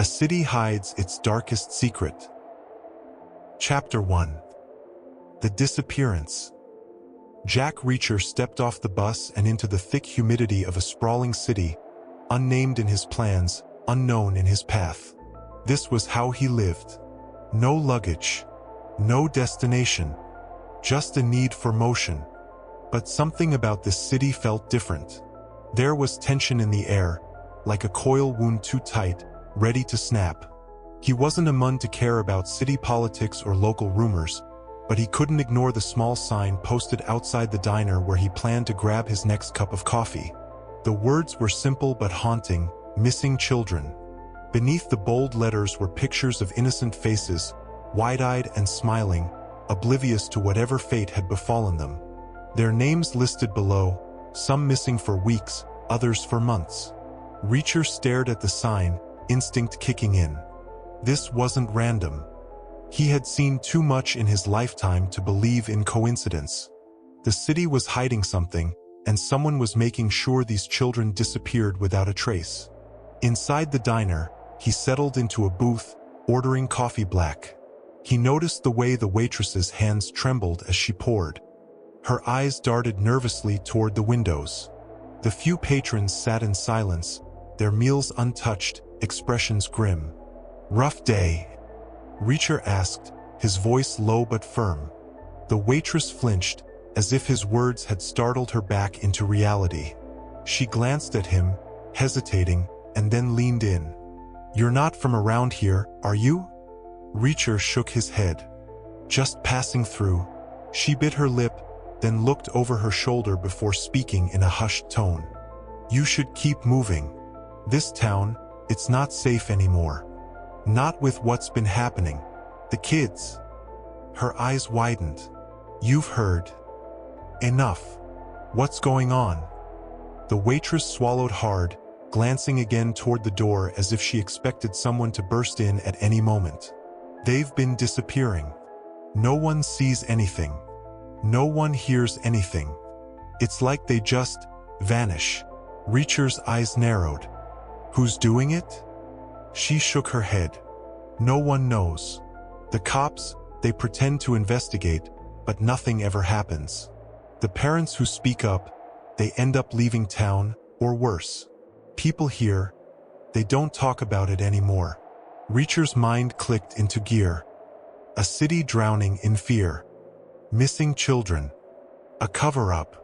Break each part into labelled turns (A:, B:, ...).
A: A city hides its darkest secret. Chapter 1. The Disappearance. Jack Reacher stepped off the bus and into the thick humidity of a sprawling city, unnamed in his plans, unknown in his path. This was how he lived. No luggage, no destination, just a need for motion. But something about this city felt different. There was tension in the air, like a coil wound too tight, ready to snap. He wasn't a man to care about city politics or local rumors, but he couldn't ignore the small sign posted outside the diner where he planned to grab his next cup of coffee. The words were simple but haunting: missing children. Beneath the bold letters were pictures of innocent faces, wide-eyed and smiling, oblivious to whatever fate had befallen them. Their names listed below, some missing for weeks, others for months. Reacher stared at the sign, instinct kicking in. This wasn't random. He had seen too much in his lifetime to believe in coincidence. The city was hiding something, and someone was making sure these children disappeared without a trace. Inside the diner, he settled into a booth, ordering coffee black. He noticed the way the waitress's hands trembled as she poured. Her eyes darted nervously toward the windows. The few patrons sat in silence, their meals untouched, expressions grim. "Rough day?" Reacher asked, his voice low but firm. The waitress flinched, as if his words had startled her back into reality. She glanced at him, hesitating, and then leaned in. "You're not from around here, are you?" Reacher shook his head. "Just passing through." She bit her lip, then looked over her shoulder before speaking in a hushed tone. "You should keep moving. This town, it's not safe anymore. Not with what's been happening. The kids." Her eyes widened. "You've heard. Enough. What's going on?" The waitress swallowed hard, glancing again toward the door as if she expected someone to burst in at any moment. "They've been disappearing. No one sees anything. No one hears anything. It's like they just vanish." Reacher's eyes narrowed. "Who's doing it?" She shook her head. "No one knows. The cops, they pretend to investigate, but nothing ever happens. The parents who speak up, they end up leaving town, or worse. People here, they don't talk about it anymore." Reacher's mind clicked into gear. A city drowning in fear. Missing children. A cover-up.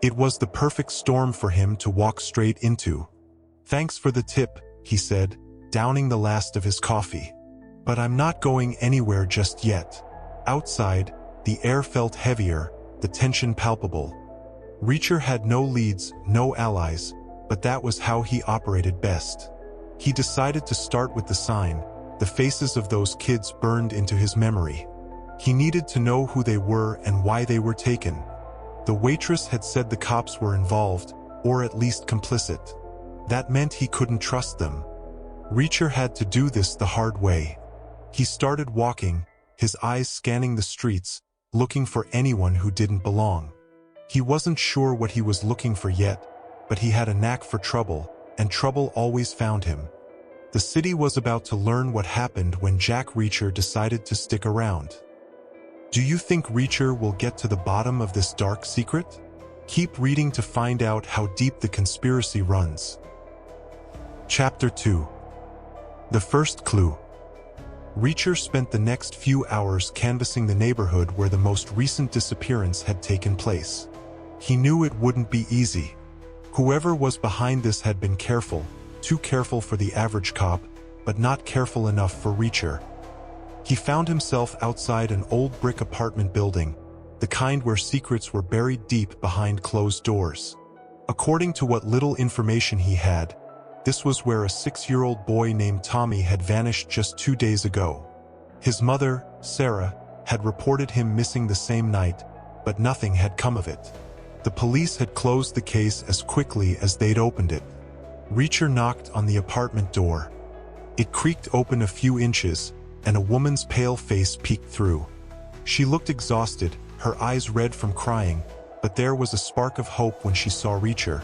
A: It was the perfect storm for him to walk straight into. "Thanks for the tip," he said, downing the last of his coffee. "But I'm not going anywhere just yet." Outside, the air felt heavier, the tension palpable. Reacher had no leads, no allies, but that was how he operated best. He decided to start with the sign. The faces of those kids burned into his memory. He needed to know who they were and why they were taken. The waitress had said the cops were involved, or at least complicit. That meant he couldn't trust them. Reacher had to do this the hard way. He started walking, his eyes scanning the streets, looking for anyone who didn't belong. He wasn't sure what he was looking for yet, but he had a knack for trouble, and trouble always found him. The city was about to learn what happened when Jack Reacher decided to stick around. Do you think Reacher will get to the bottom of this dark secret? Keep reading to find out how deep the conspiracy runs. Chapter 2. The First Clue. Reacher spent the next few hours canvassing the neighborhood where the most recent disappearance had taken place. He knew it wouldn't be easy. Whoever was behind this had been careful, too careful for the average cop, but not careful enough for Reacher. He found himself outside an old brick apartment building, the kind where secrets were buried deep behind closed doors. According to what little information he had, this was where a 6-year-old boy named Tommy had vanished just 2 days ago. His mother, Sarah, had reported him missing the same night, but nothing had come of it. The police had closed the case as quickly as they'd opened it. Reacher knocked on the apartment door. It creaked open a few inches, and a woman's pale face peeked through. She looked exhausted, her eyes red from crying, but there was a spark of hope when she saw Reacher.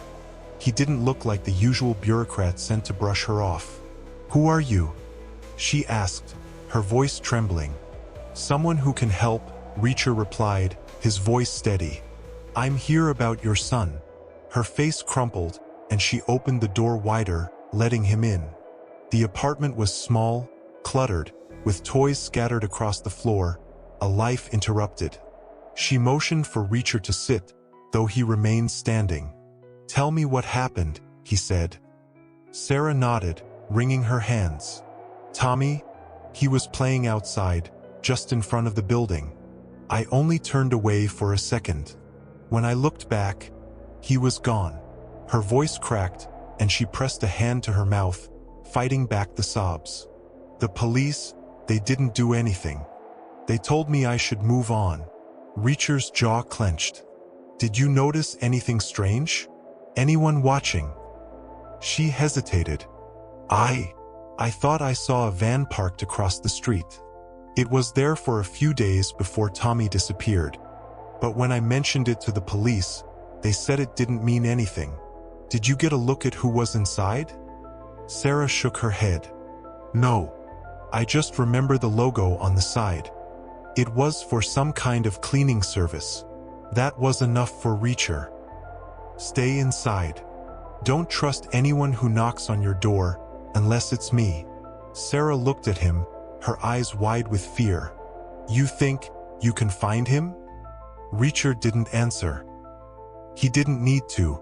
A: He didn't look like the usual bureaucrat sent to brush her off. "Who are you?" she asked, her voice trembling. "Someone who can help," Reacher replied, his voice steady. "I'm here about your son." Her face crumpled, and she opened the door wider, letting him in. The apartment was small, cluttered, with toys scattered across the floor, a life interrupted. She motioned for Reacher to sit, though he remained standing. "Tell me what happened," he said. Sarah nodded, wringing her hands. "Tommy? He was playing outside, just in front of the building. I only turned away for a second. When I looked back, he was gone." Her voice cracked, and she pressed a hand to her mouth, fighting back the sobs. "The police, they didn't do anything. They told me I should move on." Reacher's jaw clenched. "Did you notice anything strange? Anyone watching?" She hesitated. I thought I saw a van parked across the street. It was there for a few days before Tommy disappeared. But when I mentioned it to the police, they said it didn't mean anything. Did you get a look at who was inside?" Sarah shook her head. "No. I just remember the logo on the side. It was for some kind of cleaning service. That was enough for Reacher. Stay inside. Don't trust anyone who knocks on your door, unless it's me." Sarah looked at him, her eyes wide with fear. "You think you can find him?" Reacher didn't answer. He didn't need to.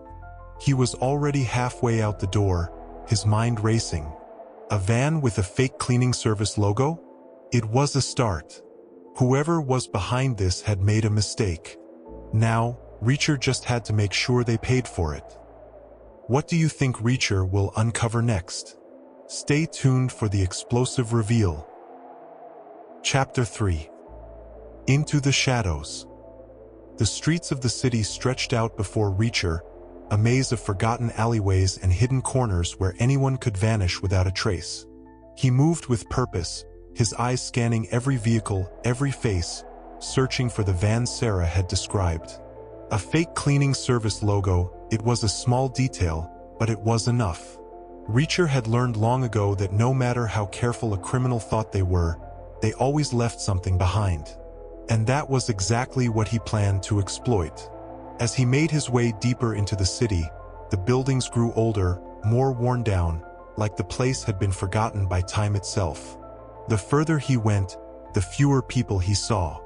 A: He was already halfway out the door, his mind racing. A van with a fake cleaning service logo? It was a start. Whoever was behind this had made a mistake. Now, Reacher just had to make sure they paid for it. What do you think Reacher will uncover next? Stay tuned for the explosive reveal. Chapter 3. Into the Shadows. The streets of the city stretched out before Reacher, a maze of forgotten alleyways and hidden corners where anyone could vanish without a trace. He moved with purpose, his eyes scanning every vehicle, every face, searching for the van Sarah had described. A fake cleaning service logo, it was a small detail, but it was enough. Reacher had learned long ago that no matter how careful a criminal thought they were, they always left something behind. And that was exactly what he planned to exploit. As he made his way deeper into the city, the buildings grew older, more worn down, like the place had been forgotten by time itself. The further he went, the fewer people he saw.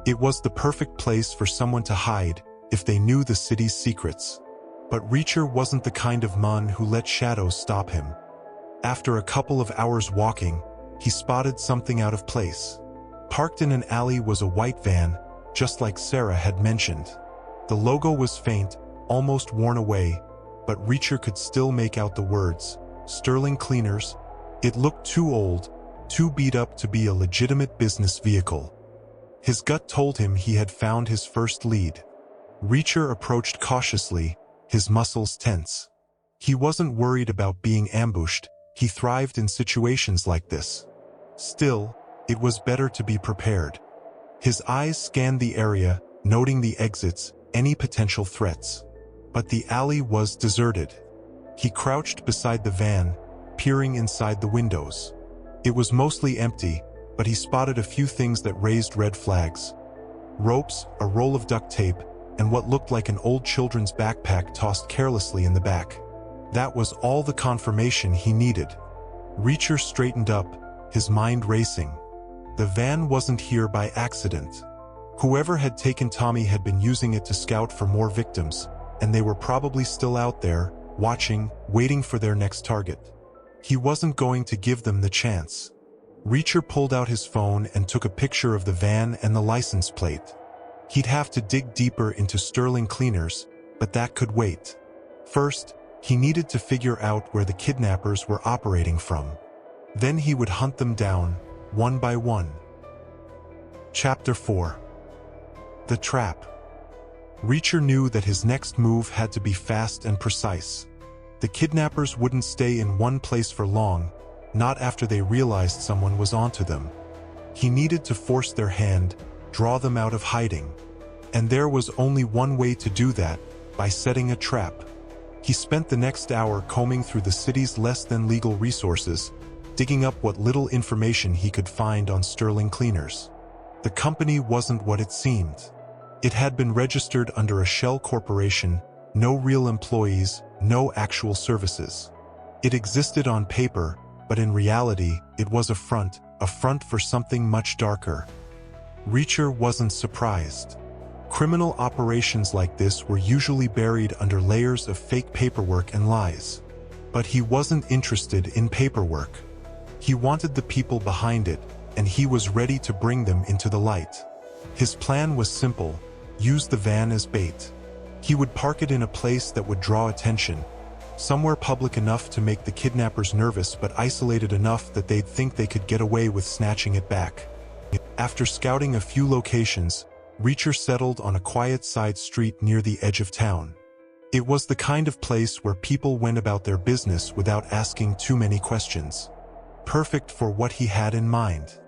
A: It was the perfect place for someone to hide if they knew the city's secrets. But Reacher wasn't the kind of man who let shadows stop him. After a couple of hours walking, he spotted something out of place. Parked in an alley was a white van, just like Sarah had mentioned. The logo was faint, almost worn away, but Reacher could still make out the words, "Sterling Cleaners." It looked too old, too beat up to be a legitimate business vehicle. His gut told him he had found his first lead. Reacher approached cautiously, his muscles tense. He wasn't worried about being ambushed, he thrived in situations like this. Still, it was better to be prepared. His eyes scanned the area, noting the exits, any potential threats. But the alley was deserted. He crouched beside the van, peering inside the windows. It was mostly empty, but he spotted a few things that raised red flags. Ropes, a roll of duct tape, and what looked like an old children's backpack tossed carelessly in the back. That was all the confirmation he needed. Reacher straightened up, his mind racing. The van wasn't here by accident. Whoever had taken Tommy had been using it to scout for more victims, and they were probably still out there, watching, waiting for their next target. He wasn't going to give them the chance. Reacher pulled out his phone and took a picture of the van and the license plate. He'd have to dig deeper into Sterling Cleaners, but that could wait. First, he needed to figure out where the kidnappers were operating from. Then he would hunt them down, one by one. Chapter 4. The Trap. Reacher knew that his next move had to be fast and precise. The kidnappers wouldn't stay in one place for long, not after they realized someone was onto them. He needed to force their hand, draw them out of hiding. And there was only one way to do that, by setting a trap. He spent the next hour combing through the city's less-than-legal resources, digging up what little information he could find on Sterling Cleaners. The company wasn't what it seemed. It had been registered under a shell corporation, no real employees, no actual services. It existed on paper, but in reality, it was a front for something much darker. Reacher wasn't surprised. Criminal operations like this were usually buried under layers of fake paperwork and lies. But he wasn't interested in paperwork. He wanted the people behind it, and he was ready to bring them into the light. His plan was simple: use the van as bait. He would park it in a place that would draw attention, somewhere public enough to make the kidnappers nervous but isolated enough that they'd think they could get away with snatching it back. After scouting a few locations, Reacher settled on a quiet side street near the edge of town. It was the kind of place where people went about their business without asking too many questions. Perfect for what he had in mind.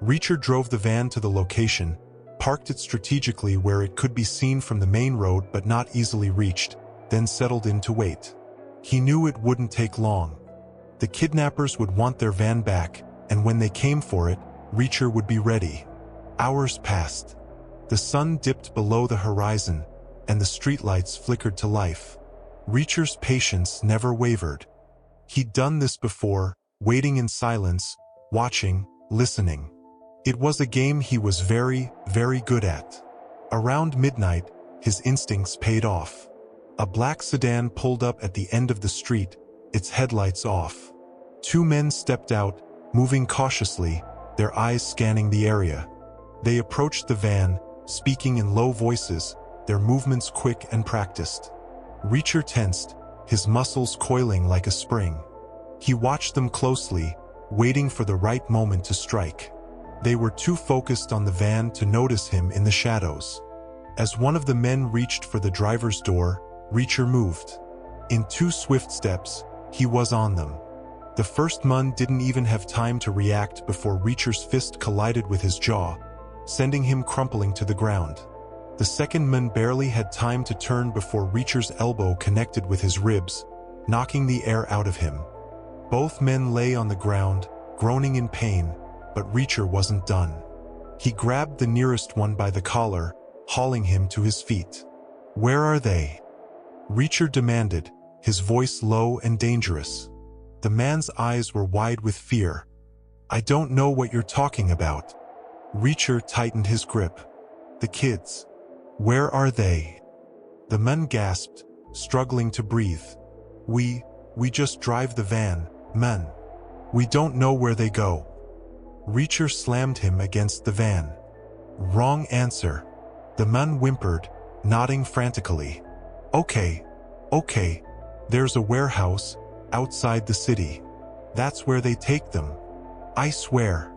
A: Reacher drove the van to the location, parked it strategically where it could be seen from the main road but not easily reached, then settled in to wait. He knew it wouldn't take long. The kidnappers would want their van back, and when they came for it, Reacher would be ready. Hours passed. The sun dipped below the horizon, and the streetlights flickered to life. Reacher's patience never wavered. He'd done this before, waiting in silence, watching, listening. It was a game he was very, very good at. Around midnight, his instincts paid off. A black sedan pulled up at the end of the street, its headlights off. Two men stepped out, moving cautiously, their eyes scanning the area. They approached the van, speaking in low voices, their movements quick and practiced. Reacher tensed, his muscles coiling like a spring. He watched them closely, waiting for the right moment to strike. They were too focused on the van to notice him in the shadows. As one of the men reached for the driver's door, Reacher moved. In 2 swift steps, he was on them. The first man didn't even have time to react before Reacher's fist collided with his jaw, sending him crumpling to the ground. The second man barely had time to turn before Reacher's elbow connected with his ribs, knocking the air out of him. Both men lay on the ground, groaning in pain, but Reacher wasn't done. He grabbed the nearest one by the collar, hauling him to his feet. "Where are they?" Reacher demanded, his voice low and dangerous. The man's eyes were wide with fear. "I don't know what you're talking about." Reacher tightened his grip. "The kids. Where are they?" The man gasped, struggling to breathe. We just drive the van, man. We don't know where they go." Reacher slammed him against the van. "Wrong answer." The man whimpered, nodding frantically. Okay, there's a warehouse outside the city. That's where they take them. I swear."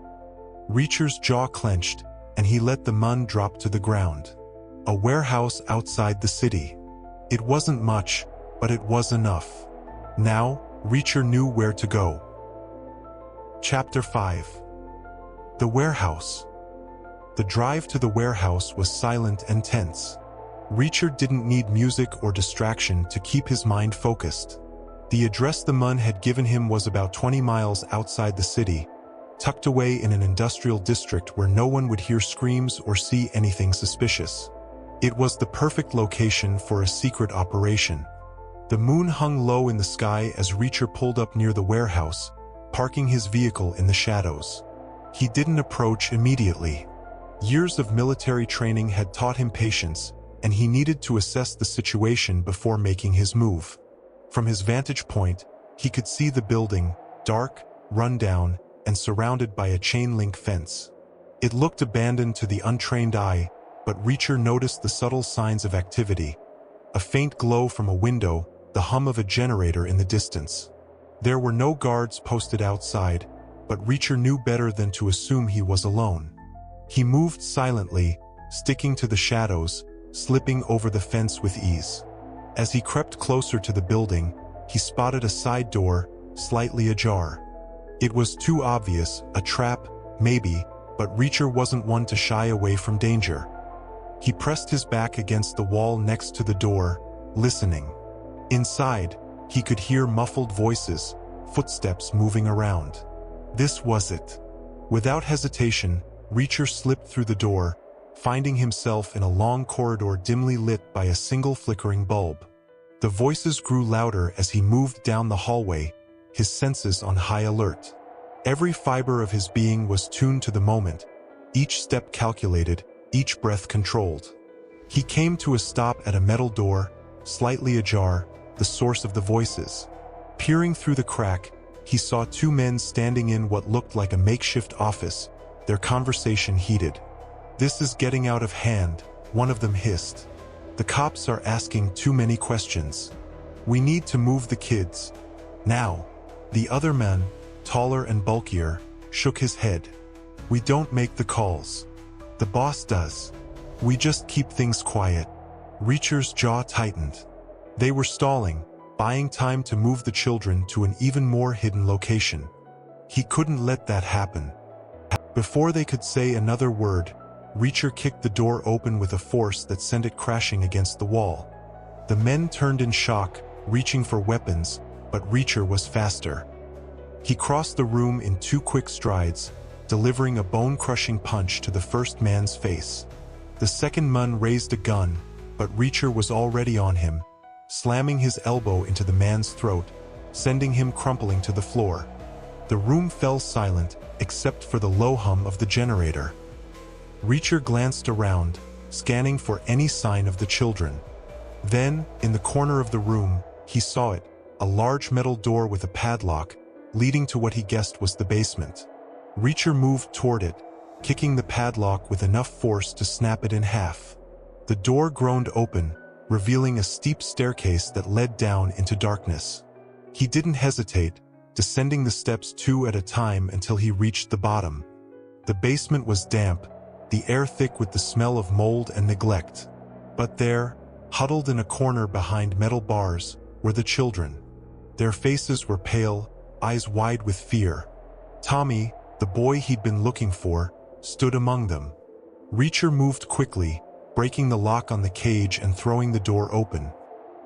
A: Reacher's jaw clenched, and he let the man drop to the ground. A warehouse outside the city. It wasn't much, but it was enough. Now, Reacher knew where to go. Chapter 5. The warehouse. The drive to the warehouse was silent and tense. Reacher didn't need music or distraction to keep his mind focused. The address the man had given him was about 20 miles outside the city, tucked away in an industrial district where no one would hear screams or see anything suspicious. It was the perfect location for a secret operation. The moon hung low in the sky as Reacher pulled up near the warehouse, parking his vehicle in the shadows. He didn't approach immediately. Years of military training had taught him patience, and he needed to assess the situation before making his move. From his vantage point, he could see the building, dark, run-down, and surrounded by a chain-link fence. It looked abandoned to the untrained eye, but Reacher noticed the subtle signs of activity. A faint glow from a window, the hum of a generator in the distance. There were no guards posted outside, but Reacher knew better than to assume he was alone. He moved silently, sticking to the shadows, slipping over the fence with ease. As he crept closer to the building, he spotted a side door, slightly ajar. It was too obvious, a trap, maybe, but Reacher wasn't one to shy away from danger. He pressed his back against the wall next to the door, listening. Inside, he could hear muffled voices, footsteps moving around. This was it. Without hesitation, Reacher slipped through the door, finding himself in a long corridor dimly lit by a single flickering bulb. The voices grew louder as he moved down the hallway, his senses on high alert. Every fiber of his being was tuned to the moment, each step calculated, each breath controlled. He came to a stop at a metal door, slightly ajar, the source of the voices. Peering through the crack, he saw two men standing in what looked like a makeshift office, their conversation heated. "This is getting out of hand," one of them hissed. "The cops are asking too many questions. We need to move the kids. Now." The other man, taller and bulkier, shook his head. "We don't make the calls. The boss does. We just keep things quiet." Reacher's jaw tightened. They were stalling, buying time to move the children to an even more hidden location. He couldn't let that happen. Before they could say another word, Reacher kicked the door open with a force that sent it crashing against the wall. The men turned in shock, reaching for weapons, but Reacher was faster. He crossed the room in 2 quick strides, delivering a bone-crushing punch to the first man's face. The second man raised a gun, but Reacher was already on him, slamming his elbow into the man's throat, sending him crumpling to the floor. The room fell silent, except for the low hum of the generator. Reacher glanced around, scanning for any sign of the children. Then, in the corner of the room, he saw it, a large metal door with a padlock, leading to what he guessed was the basement. Reacher moved toward it, kicking the padlock with enough force to snap it in half. The door groaned open, revealing a steep staircase that led down into darkness. He didn't hesitate, descending the steps 2 at a time until he reached the bottom. The basement was damp, the air thick with the smell of mold and neglect. But there, huddled in a corner behind metal bars, were the children. Their faces were pale, eyes wide with fear. Tommy, the boy he'd been looking for, stood among them. Reacher moved quickly, breaking the lock on the cage and throwing the door open.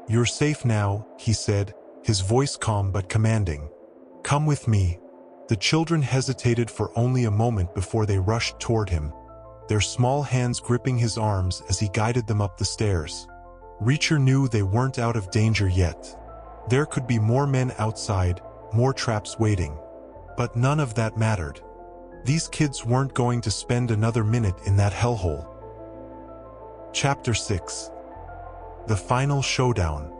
A: "You're safe now," he said, his voice calm but commanding. "Come with me." The children hesitated for only a moment before they rushed toward him, their small hands gripping his arms as he guided them up the stairs. Reacher knew they weren't out of danger yet. There could be more men outside, more traps waiting. But none of that mattered. These kids weren't going to spend another minute in that hellhole. Chapter 6. The Final Showdown.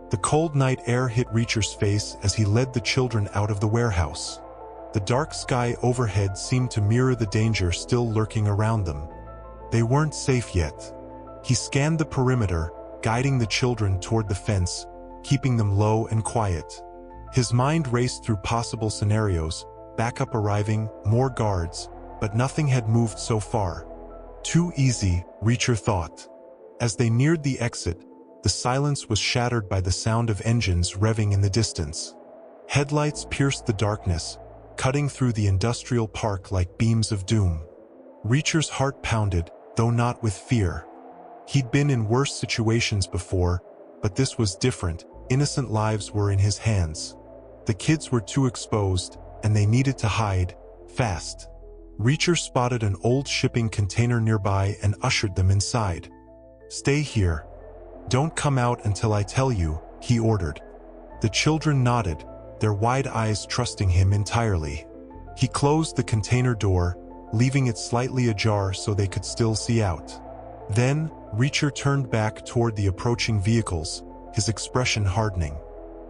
A: The cold night air hit Reacher's face as he led the children out of the warehouse. The dark sky overhead seemed to mirror the danger still lurking around them. They weren't safe yet. He scanned the perimeter, guiding the children toward the fence, keeping them low and quiet. His mind raced through possible scenarios, backup arriving, more guards, but nothing had moved so far. Too easy, Reacher thought. As they neared the exit, the silence was shattered by the sound of engines revving in the distance. Headlights pierced the darkness, cutting through the industrial park like beams of doom. Reacher's heart pounded, though not with fear. He'd been in worse situations before, but this was different. Innocent lives were in his hands. The kids were too exposed, and they needed to hide, fast. Reacher spotted an old shipping container nearby and ushered them inside. "Stay here. Don't come out until I tell you," he ordered. The children nodded, their wide eyes trusting him entirely. He closed the container door, leaving it slightly ajar so they could still see out. Then, Reacher turned back toward the approaching vehicles, his expression hardening.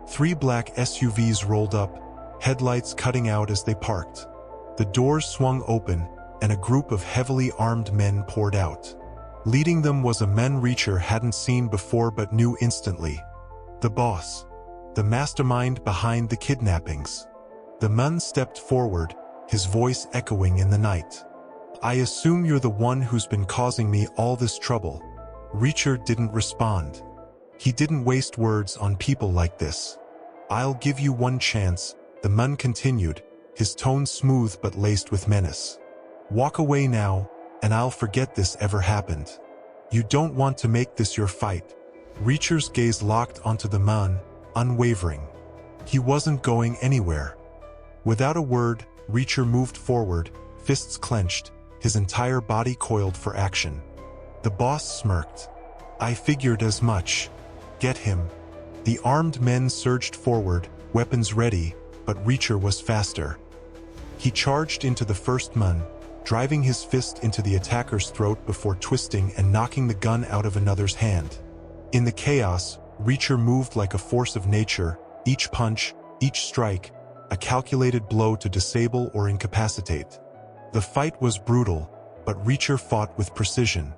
A: 3 black SUVs rolled up, headlights cutting out as they parked. The doors swung open, and a group of heavily armed men poured out. Leading them was a man Reacher hadn't seen before but knew instantly. The boss. The mastermind behind the kidnappings. The man stepped forward, his voice echoing in the night. "I assume you're the one who's been causing me all this trouble." Reacher didn't respond. He didn't waste words on people like this. "I'll give you one chance," the man continued, his tone smooth but laced with menace. "Walk away now, and I'll forget this ever happened. You don't want to make this your fight." Reacher's gaze locked onto the man, unwavering. He wasn't going anywhere. Without a word, Reacher moved forward, fists clenched, his entire body coiled for action. The boss smirked. I figured as much. Get him. The armed men surged forward, weapons ready, but Reacher was faster. He charged into the first man, driving his fist into the attacker's throat before twisting and knocking the gun out of another's hand. In the chaos, Reacher moved like a force of nature, each punch, each strike, a calculated blow to disable or incapacitate. The fight was brutal, but Reacher fought with precision.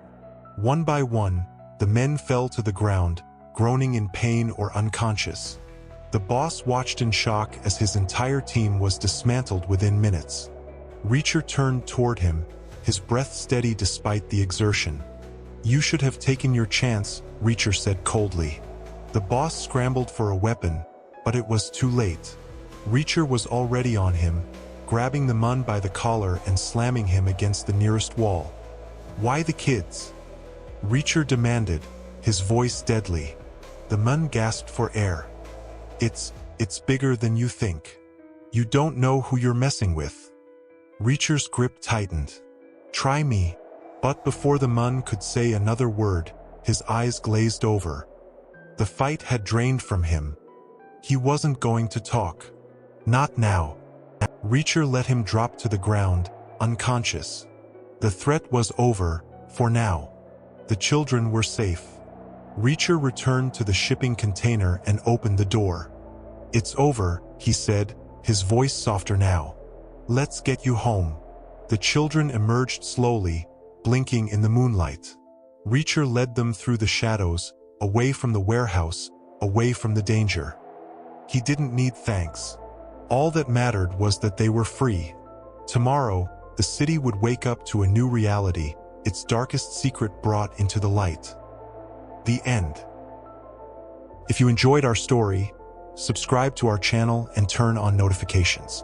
A: One by one, the men fell to the ground, groaning in pain or unconscious. The boss watched in shock as his entire team was dismantled within minutes. Reacher turned toward him, his breath steady despite the exertion. You should have taken your chance, Reacher said coldly. The boss scrambled for a weapon, but it was too late. Reacher was already on him, grabbing the man by the collar and slamming him against the nearest wall. Why the kids? Reacher demanded, his voice deadly. The man gasped for air. It's bigger than you think. You don't know who you're messing with. Reacher's grip tightened. Try me. But before the man could say another word, his eyes glazed over. The fight had drained from him. He wasn't going to talk. Not now. Reacher let him drop to the ground, unconscious. The threat was over, for now. The children were safe. Reacher returned to the shipping container and opened the door. It's over, he said, his voice softer now. Let's get you home. The children emerged slowly, blinking in the moonlight. Reacher led them through the shadows, away from the warehouse, away from the danger. He didn't need thanks. All that mattered was that they were free. Tomorrow, the city would wake up to a new reality, its darkest secret brought into the light. The end. If you enjoyed our story, subscribe to our channel and turn on notifications.